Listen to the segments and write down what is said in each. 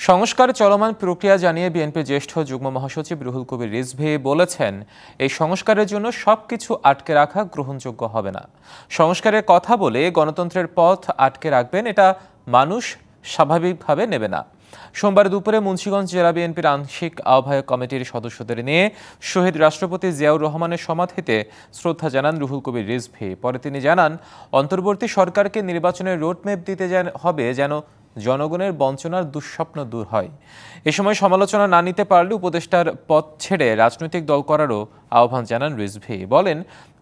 সংস্কারে চলমান প্রক্রিয়া জানিয়ে বিএনপির জ্যেষ্ঠ যুগ্ম মহাসচিব রুহুল কবির রিজভী বলেছেন, এই সংস্কারের জন্য সবকিছু আটকে রাখা গ্রহণযোগ্য হবে না। সংস্কারের কথা বলে গণতন্ত্রের পথ আটকে রাখবেন, এটা মানুষ স্বাভাবিকভাবে নেবে না। সোমবার দুপুরে মুন্সিগঞ্জ জেলা বিএনপির আংশিক আহ্বায়ক কমিটির সদস্যদের নিয়ে শহীদ রাষ্ট্রপতি জিয়াউর রহমানের সমাধিতে শ্রদ্ধা জানান রুহুল কবির রিজভী। পরে তিনি জানান, অন্তর্বর্তী সরকারকে নির্বাচনের রোডম্যাপ দিতে হবে যেন জনগণের বঞ্চনার দুঃস্বপ্ন দূর হয়। এ সময় সমালোচনা না নিতে পারলে উপদেষ্টার পদ ছেড়ে রাজনৈতিক দল করারও আহ্বান জানান রিজভী। বলেন,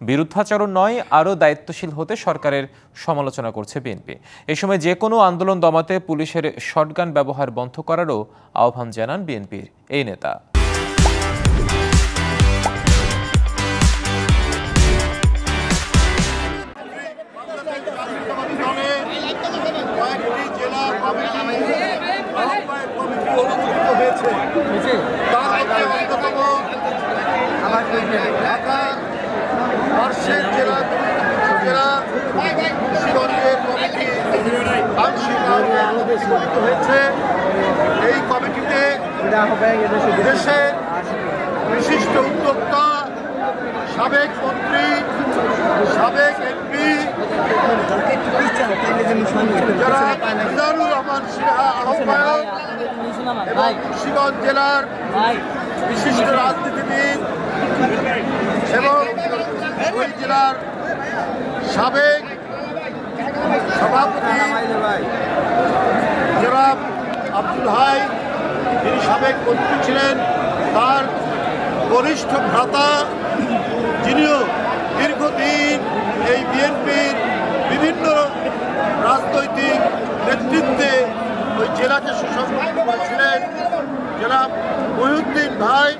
বিরুদ্ধাচরণ নয়, আরও দায়িত্বশীল হতে সরকারের সমালোচনা করছে বিএনপি। এ সময় যে কোনো আন্দোলন দমাতে পুলিশের শটগান ব্যবহার বন্ধ করারও আহ্বান জানান বিএনপির এই নেতা। এই কমিটিতে দেশের বিশিষ্ট উদ্যোক্তা, সাবেক মন্ত্রী, সাবেক এমপি যারা মিজানুর রহমান সিনহা আহ্বায়ক এবং মুন্সিগঞ্জ জেলার বিশিষ্ট রাজনীতিবিদ এবং ওই জেলার সাবেক সভাপতি জনাব আব্দুল হাই, যিনি সাবেক মন্ত্রী ছিলেন, তার বরিষ্ঠ ভ্রাতা, যিনিও দীর্ঘদিন এই বিএনপির বিভিন্ন রাজনৈতিক নেতৃত্বে ওই জেলাকে সুসংগঠিত করেছিলেন, জনাব মহিউদ্দিন ভাই।